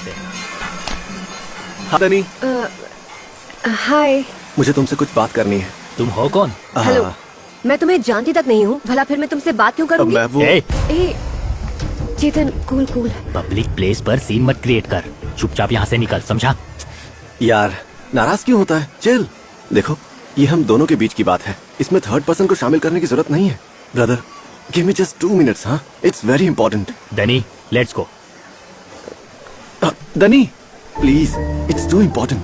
है। हाँ दनी, हाय। मुझे तुमसे कुछ बात करनी है। तुम हो कौन? हेलो, मैं तुम्हें जानती तक नहीं हूँ, भला फिर मैं तुमसे बात क्यों करूँगी? मैं वो ए, चेतन, कूल कूल। पब्लिक प्लेस पर सीन मत क्रिएट कर, चुपचाप यहाँ से निकल, समझा? यार नाराज क्यों होता है? चिल। देखो, ये हम दोनों के बीच की बात है, इसमें थर्ड पर्सन को शामिल करने की जरूरत नहीं है। Brother, give me just 2 minutes. हाँ, it's very important. Danny, let's go. Danny, please, it's too important.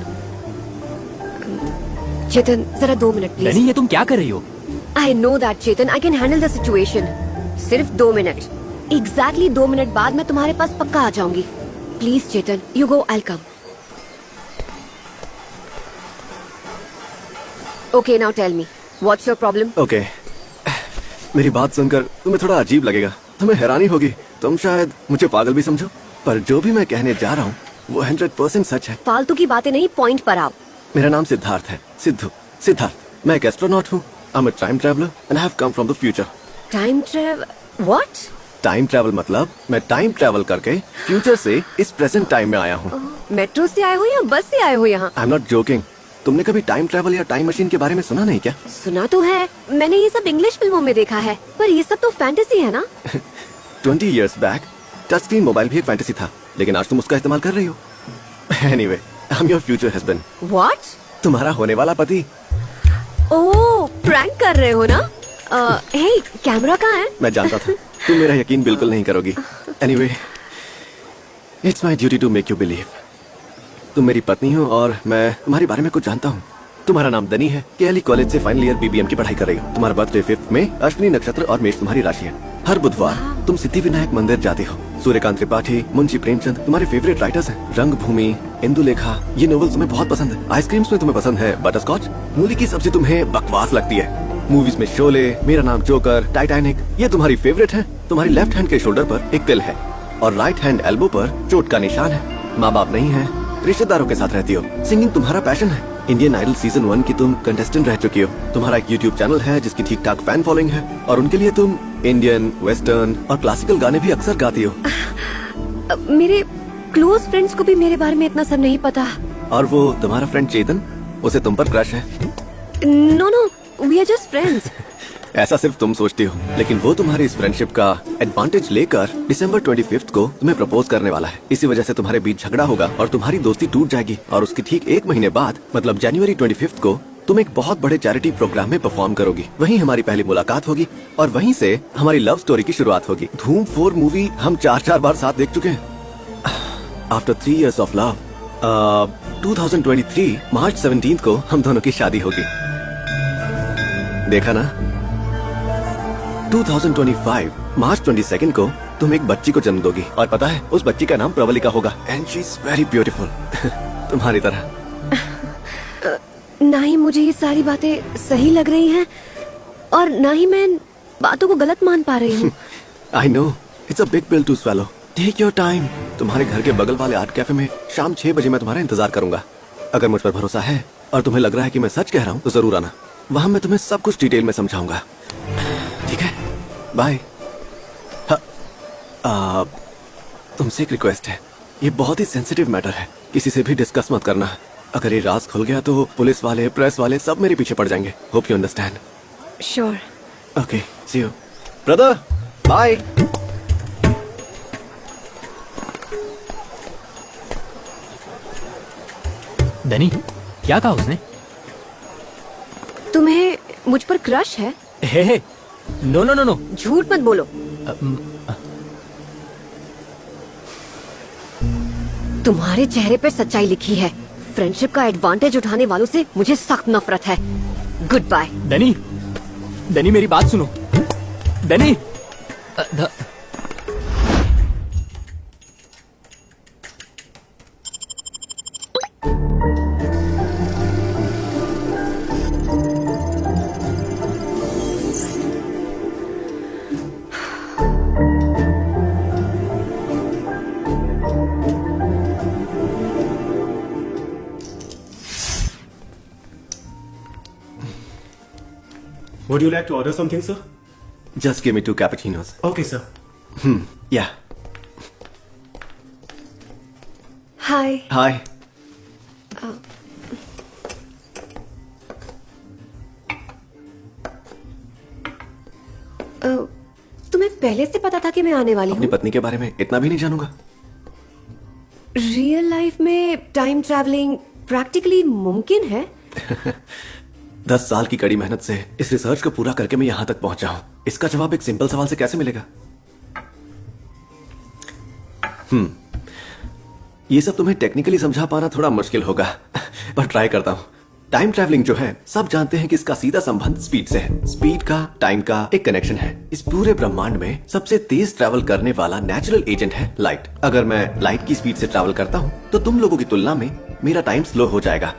Chetan, जरा 2 मिनट प्लीज। डनी, ये तुम क्या कर रही हो? I know that Chetan, I can handle the situation. सिर्फ 2 मिनट, एग्जैक्टली 2 मिनट बाद मैं तुम्हारे पास पक्का आ जाऊंगी। Please Chetan, you go, I come. Okay, now tell me, what's your problem? Okay, मेरी बात सुनकर तुम्हें थोड़ा अजीब लगेगा, तुम्हें हैरानी होगी, तुम शायद मुझे पागल भी समझो, पर जो भी मैं कहने जा रहा हूँ वो 100% सच है। फालतू की बातें नहीं, पॉइंट पर आओ। मेरा नाम सिद्धार्थ है, सिद्धार्थ। मैं एक एस्ट्रोनॉट हूँ। I am a time traveller and I have come from the future. Time travel? What? Time travel मतलब मैं टाइम ट्रैवल करके फ्यूचर से इस प्रेजेंट टाइम में आया हूँ। मेट्रो से आए हो या बस से आए हो यहाँ? I am not joking. तुमने कभी टाइम ट्रैवल या टाइम मशीन के बारे में सुना नहीं क्या? सुना तो है, मैंने ये सब इंग्लिश फिल्मों में देखा है, पर ये सब तो फैंटेसी है ना? 20 years back touch screen mobile भी एक फैंटेसी था, लेकिन आज तुम उसका इस्तेमाल कर रही हो। Anyway, I am your future husband. What? तुम्हारा होने वाला पति। ओह, प्रैंक कर रहे हो ना? हे, कैमरा कहाँ है? मैं जानता था तुम मेरा यकीन बिल्कुल नहीं करोगी। Anyway, it's my duty to make you believe. तुम मेरी पत्नी हो और मैं तुम्हारे बारे में कुछ जानता हूँ। तुम्हारा नाम दनी है, केएलई कॉलेज से फाइनल ईयर बीबीएम की पढ़ाई कर रही हो। तुम्हारा बर्थडे 5 में, अश्विनी नक्षत्र और मेष तुम्हारी राशि है। हर बुधवार तुम सिद्धिविनायक मंदिर जाती हो। सूर्यकांत त्रिपाठी, मुंशी प्रेमचंद तुम्हारे फेवरेट राइटर्स हैं। रंगभूमि, इंदुलेखा, ये नॉवेल्स तुम्हें बहुत पसंद है। आइसक्रीम्स में तुम्हें पसंद है बटरस्कॉच। मूली की सब्जी तुम्हें बकवास लगती है। मूवीज में शोले, मेरा नाम जोकर, टाइटैनिक, ये तुम्हारी फेवरेट है। तुम्हारी लेफ्ट हैंड के शोल्डर पर एक तिल है और राइट हैंड एल्बो पर चोट का निशान है। माँ बाप नहीं है, रिश्तेदारों के साथ रहती हो। सिंगिंग तुम्हारा पैशन है। इंडियन आइडल सीजन 1 की तुम कंटेस्टेंट रह चुकी हो। तुम्हारा एक यूट्यूब चैनल है जिसकी ठीक ठाक फैन फॉलोइंग है और उनके लिए तुम इंडियन, वेस्टर्न और क्लासिकल गाने भी अक्सर गाती हो। मेरे क्लोज फ्रेंड्स को भी मेरे बारे में इतना सब नहीं पता। और वो तुम्हारा फ्रेंड चेतन, उसे तुम पर क्रश है। No no, we are just friends. ऐसा सिर्फ तुम सोचती हो, लेकिन वो तुम्हारी इस फ्रेंडशिप का एडवांटेज लेकर दिसंबर 25 को तुम्हें प्रपोज करने वाला है। इसी वजह से तुम्हारे बीच झगड़ा होगा और तुम्हारी दोस्ती टूट जाएगी और उसकी ठीक 1 महीने बाद मतलब जनवरी 25 को तुम एक बहुत बड़े चैरिटी प्रोग्राम में परफॉर्म करोगी। वहीं हमारी पहली मुलाकात होगी और वहीं से हमारी लव स्टोरी की शुरुआत होगी। धूम 4 मूवी हम 4 बार साथ देख चुके हैं। आफ्टर 3 years ऑफ लव, 2023 मार्च 17 को हम दोनों की शादी होगी। देखा ना? 2025 मार्च 22 को तुम एक बच्ची को जन्म दोगी और पता है उस बच्ची का नाम प्रवलिका होगा। And she is very beautiful. तुम्हारी तरह। ना ही मुझे ये सारी बातें सही लग रही हैं और ना ही मैं इन बातों को गलत मान पा रही हूँ। I know, it's a big pill to swallow. Take your time. तुम्हारे घर के बगल वाले आर्ट कैफे में शाम 6 बजे मैं तुम्हारा इंतजार करूंगा। अगर मुझ पर भरोसा है और तुम्हें लग रहा है कि मैं सच कह रहा हूँ तो जरूर आना। वहाँ मैं तुम्हें सब कुछ डिटेल में समझाऊंगा। ठीक है, बाय। तुमसे एक रिक्वेस्ट है, ये बहुत ही सेंसिटिव मैटर है, किसी से भी डिस्कस मत करना। अगर ये राज खुल गया तो पुलिस वाले, प्रेस वाले सब मेरे पीछे पड़ जाएंगे। Hope you understand. Sure. Okay, see you brother, bye. Danny, क्या कहा उसने? तुम्हें मुझ पर क्रश है? Hey, no no no no. झूठ मत बोलो। तुम्हारे चेहरे पर सच्चाई लिखी है। फ्रेंडशिप का एडवांटेज उठाने वालों से मुझे सख्त नफरत है। Good bye. डनी, डनी मेरी बात सुनो। डनी, Would you like to order something, sir? Just give me 2 cappuccinos. Okay, sir. Yeah. हाय। हाय। तुम्हें पहले से पता था कि मैं आने वाली अपनी हूँ? पत्नी के बारे में इतना भी नहीं जानूंगा? रियल लाइफ में टाइम ट्रैवलिंग प्रैक्टिकली मुमकिन है? 10 साल की कड़ी मेहनत से इस रिसर्च को पूरा करके मैं यहाँ तक पहुंचा हूँ। इसका जवाब एक सिंपल सवाल से कैसे मिलेगा? ये सब तुम्हें टेक्निकली समझा पाना थोड़ा मुश्किल होगा पर ट्राई करता हूँ। टाइम ट्रैवलिंग जो है सब जानते हैं कि इसका सीधा संबंध स्पीड से है। स्पीड का टाइम का एक कनेक्शन है। इस पूरे ब्रह्मांड में सबसे तेज ट्रैवल करने वाला नेचुरल एजेंट है लाइट। अगर मैं लाइट की स्पीड से ट्रैवल करता हूँ तो तुम लोगों की तुलना में मेरा टाइम स्लो हो जाएगा।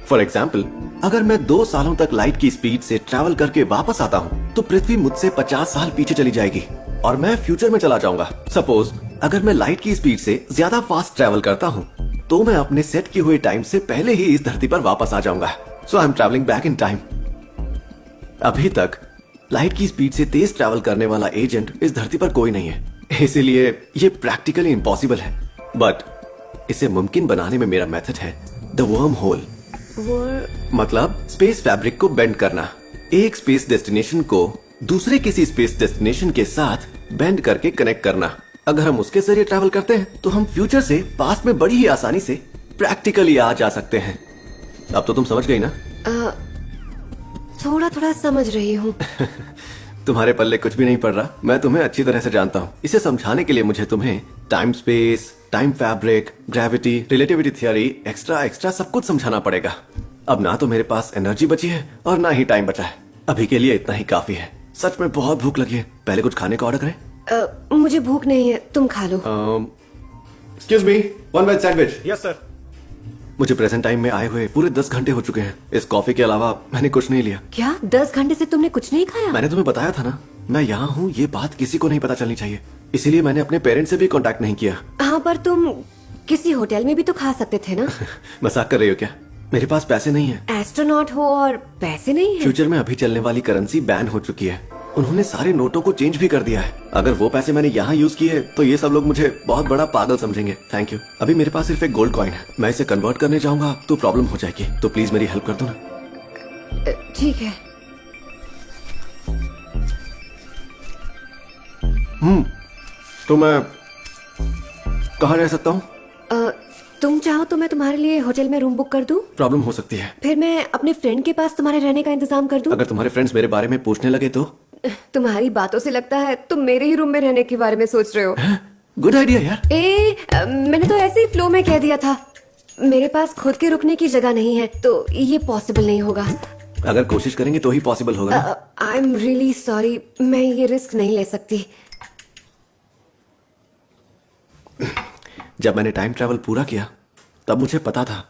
फॉर एग्जाम्पल, अगर मैं 2 सालों तक लाइट की स्पीड से ट्रैवल करके वापस आता हूँ तो पृथ्वी मुझसे 50 साल पीछे चली जाएगी और मैं फ्यूचर में चला जाऊंगा। सपोज अगर मैं लाइट की स्पीड से ज्यादा फास्ट ट्रैवल करता हूँ तो मैं अपने सेट किए हुए टाइम से पहले ही इस धरती पर वापस आ जाऊंगा। So I am travelling back in time. अभी तक लाइट की स्पीड से तेज ट्रैवल करने वाला एजेंट इस धरती पर कोई नहीं है, इसीलिए ये प्रैक्टिकली इम्पॉसिबल है। बट इसे मुमकिन बनाने में मेरा मेथड है द वर्म होल। मतलब स्पेस फैब्रिक को बेंड करना। एक स्पेस डेस्टिनेशन को दूसरे किसी स्पेस डेस्टिनेशन के साथ बेंड करके कनेक्ट करना। अगर हम उसके जरिए ट्रैवल करते हैं तो हम फ्यूचर से पास्ट में बड़ी ही आसानी से प्रैक्टिकली आ जा सकते हैं। अब तो तुम समझ गई ना? थोड़ा थोड़ा समझ रही हूँ। तुम्हारे पल्ले कुछ भी नहीं पड़ रहा। मैं तुम्हें अच्छी तरह से जानता हूँ। इसे समझाने के लिए मुझे तुम्हें time space, time fabric, gravity, relativity theory, extra सब कुछ समझाना पड़ेगा। अब ना तो मेरे पास एनर्जी बची है और ना ही टाइम बचा है। अभी के लिए इतना ही काफी है। सच में बहुत भूख लगी है। पहले कुछ खाने का ऑर्डर करें? मुझे भूख नहीं है, तुम खा लो। Excuse me, 1 veg sandwich. Yes, sir. मुझे प्रेजेंट टाइम में आए हुए पूरे 10 घंटे हो चुके हैं। इस कॉफी के अलावा मैंने कुछ नहीं लिया। क्या 10 घंटे से तुमने कुछ नहीं खाया? मैंने तुम्हें बताया था ना, मैं यहाँ हूँ, ये बात किसी को नहीं पता चलनी चाहिए। इसीलिए मैंने अपने पेरेंट्स से भी कांटेक्ट नहीं किया। हाँ, पर तुम किसी होटल में भी तो खा सकते थे ना? मजाक कर रही हो क्या? मेरे पास पैसे नहीं है। एस्ट्रोनॉट हो और पैसे नहीं है? फ्यूचर में अभी चलने वाली करेंसी बैन हो चुकी है। उन्होंने सारे नोटों को चेंज भी कर दिया है। अगर वो पैसे मैंने यहाँ यूज किए तो ये सब लोग मुझे बहुत बड़ा पागल समझेंगे। Thank you. अभी मेरे पास सिर्फ एक गोल्ड कॉइन है। मैं इसे कन्वर्ट करने जाऊंगा तो प्रॉब्लम हो जाएगी। तो प्लीज मेरी हेल्प कर दो ना। ठीक है। तो मैं कहाँ रह सकता हूँ? तुम चाहो तो मैं तुम्हारे लिए होटल में रूम बुक कर दूं? प्रॉब्लम हो सकती है। फिर मैं अपने फ्रेंड के पास तुम्हारे रहने का इंतजाम कर दूं? अगर तुम्हारे फ्रेंड्स मेरे बारे में पूछने लगे तो? तुम्हारी बातों से लगता है तुम मेरे ही रूम में रहने के बारे में सोच रहे हो। गुड आइडिया यार। मैंने तो ऐसे ही फ्लो में कह दिया था। मेरे पास खुद के रुकने की जगह नहीं है तो ये पॉसिबल नहीं होगा। अगर कोशिश करेंगे तो ही पॉसिबल होगा। आई एम रियली सॉरी, मैं ये रिस्क नहीं ले सकती। जब मैंने टाइम ट्रैवल पूरा किया तब मुझे पता था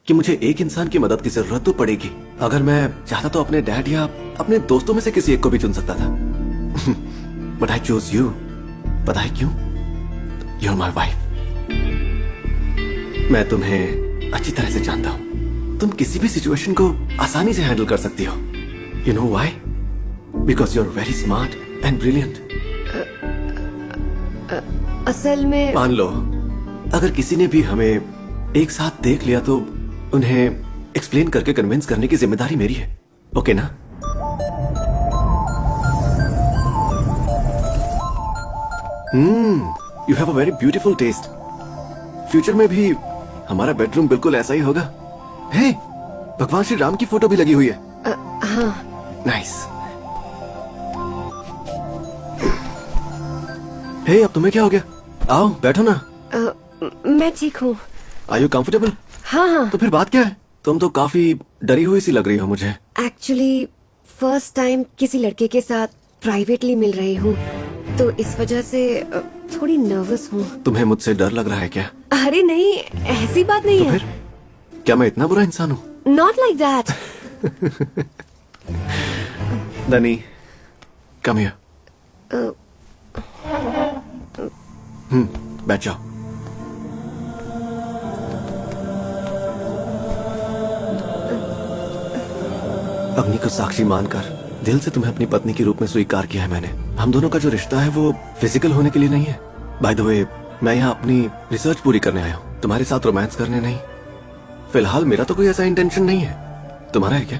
कि मुझे एक इंसान की मदद की जरूरत तो पड़ेगी। अगर मैं चाहता तो अपने डैड या अपने दोस्तों में से किसी एक को भी चुन सकता था। But I choose you. पता है क्यों? You are my wife. मैं तुम्हें अच्छी तरह से जानता हूं। तुम किसी भी सिचुएशन को आसानी से हैंडल कर सकती हो। You know why? Because you are very smart and brilliant. असल में मान लो अगर किसी ने भी हमें एक साथ देख लिया तो उन्हें एक्सप्लेन करके कन्विंस करने की जिम्मेदारी मेरी है। ओके ना? You have a very beautiful taste. Future में भी हमारा बेडरूम बिल्कुल ऐसा ही होगा। हे, भगवान श्री राम की फोटो भी लगी हुई है। हाँ। नाइस। हे, अब तुम्हें क्या हो गया? आओ बैठो ना। मैं ठीक हूँ। Are you comfortable? हाँ हाँ। तो फिर बात क्या है? तुम तो काफी डरी हुई सी लग रही हो मुझे। एक्चुअली फर्स्ट टाइम किसी लड़के के साथ प्राइवेटली मिल रही हूँ तो इस वजह से थोड़ी नर्वस हूँ। तुम्हें मुझसे डर लग रहा है क्या? अरे नहीं, ऐसी बात नहीं तो है। फिर क्या मैं इतना बुरा इंसान हूँ? Not like that. दनी, कम हियर। बैठ जाओ। अग्नि को साक्षी मानकर दिल से तुम्हें अपनी पत्नी के रूप में स्वीकार किया है मैंने। हम दोनों का जो रिश्ता है वो फिजिकल होने के लिए नहीं है। बाय द वे, मैं यहाँ अपनी रिसर्च पूरी करने आया हूँ। तुम्हारे साथ रोमांस करने नहीं। फिलहाल मेरा तो कोई ऐसा इंटेंशन नहीं है। तुम्हारा है क्या?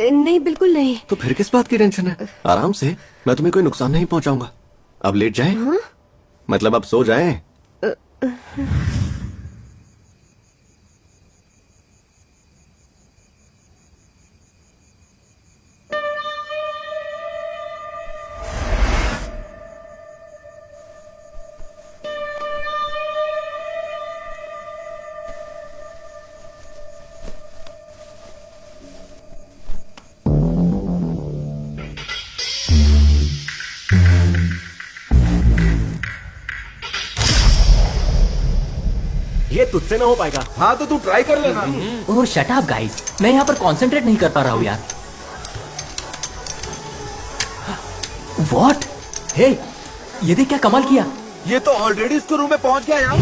नहीं, बिल्कुल नहीं। तो फिर किस बात की टेंशन है? आराम से, मैं तुम्हें कोई नुकसान नहीं पहुंचाऊंगा। अब लेट जाएं? मतलब अब सो जाएं? ये तुझसे ना हो पाएगा। हाँ तो तू ट्राई कर लेना। ओह शट अप गाइस, मैं यहाँ पर कंसंट्रेट नहीं कर पा रहा हूँ यार। व्हाट? हे, ये देख क्या कमाल किया। ये तो ऑलरेडी स्कूल रूम में पहुंच गया यार।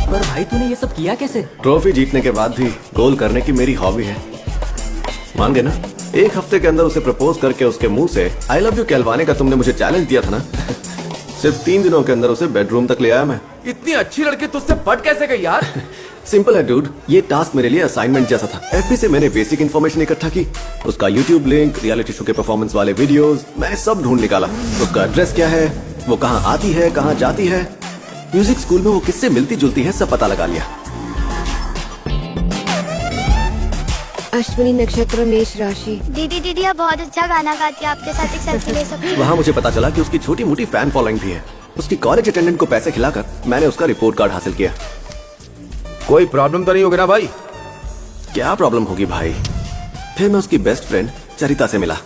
पर भाई तूने ये सब किया कैसे? ट्रॉफी जीतने के बाद भी गोल करने की मेरी हॉबी है। मान गए ना? एक हफ्ते के अंदर उसे प्रपोज करके उसके मुंह से आई लव यू कहलवाने का तुमने मुझे चैलेंज दिया था ना। सिर्फ 3 दिनों के अंदर उसे बेडरूम तक ले आया मैं। इतनी अच्छी लड़की तुझसे पट कैसे गई यार? सिंपल है डूड, ये टास्क मेरे लिए असाइनमेंट जैसा था। एफबी से मैंने बेसिक इन्फॉर्मेशन इकट्ठा की, उसका यूट्यूब लिंक, रियलिटी शो के परफॉर्मेंस वाले वीडियोस, मैंने सब ढूंढ निकाला। उसका एड्रेस क्या है, वो कहाँ आती है, कहाँ जाती है, म्यूजिक स्कूल में वो किससे मिलती जुलती है, सब पता लगा लिया। अश्विनी नक्षत्र मेष राशि। दीदी दीदी आप बहुत अच्छा गाना गाती है, आपके साथ एक सेल्फी ले सकती हूँ? वहाँ मुझे पता चला कि उसकी छोटी मोटी फैन फॉलोइंग भी है। उसकी कॉलेज अटेंडेंट को पैसे खिलाकर मैंने उसका रिपोर्ट कार्ड हासिल किया। कोई प्रॉब्लम तो नहीं होगी ना भाई? क्या प्रॉब्लम होगी भाई? फिर मैं उसकी बेस्ट फ्रेंड चरिता से मिला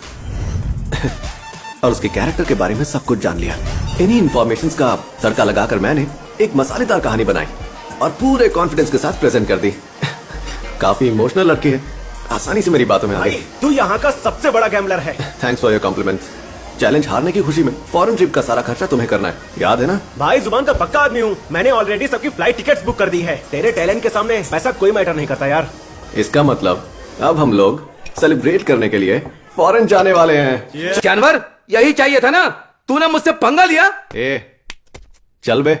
और उसके कैरेक्टर के बारे में सब कुछ जान लिया। इन्हीं इंफॉर्मेशंस का तड़का लगाकर मैंने एक मसालेदार कहानी बनाई और पूरे कॉन्फिडेंस के साथ प्रेजेंट कर दी। काफी इमोशनल लड़की है, आसानी से मेरी बातों में आ गई। तू यहाँ का सबसे बड़ा गैम्बलर है। Thanks for your compliments. Challenge हारने की खुशी में फॉरेन ट्रिप का सारा खर्चा तुम्हें करना है, याद है ना? भाई जुबान का पक्का आदमी हूँ, मैंने ऑलरेडी सबकी फ्लाइट टिकट्स बुक कर दी है। तेरे टैलेंट के सामने पैसा कोई मैटर नहीं करता यार। इसका मतलब अब हम लोग सेलिब्रेट करने के लिए फॉरेन जाने वाले हैं। जानवर, यही चाहिए था ना? तूने मुझसे पंगा लिया। ए, चल बे।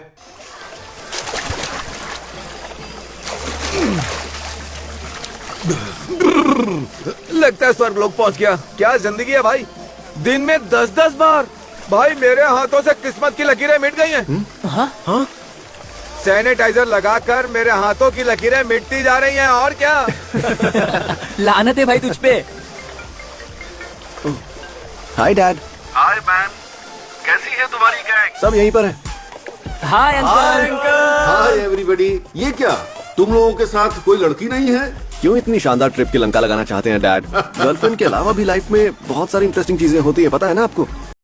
लगता है स्वर्ग लोग पहुंच गया। क्या जिंदगी है भाई, दिन में 10-10 बार। भाई मेरे हाथों से किस्मत की लकीरें मिट गई हैं। हाँ? सैनिटाइजर लगाकर मेरे हाथों की लकीरें मिटती जा रही हैं, और क्या। लानत है भाई तुझ पे। Hi dad. हाय मैन, कैसी है तुम्हारी गैंग? सब यहीं पर है। Hi uncle. Hi everybody. ये क्या, तुम लोगों के साथ कोई लड़की नहीं है? क्यों इतनी शानदार ट्रिप की लंका लगाना चाहते हैं डैड? गर्लफ्रेंड के अलावा भी लाइफ में बहुत सारी इंटरेस्टिंग चीजें होती है, पता है ना आपको?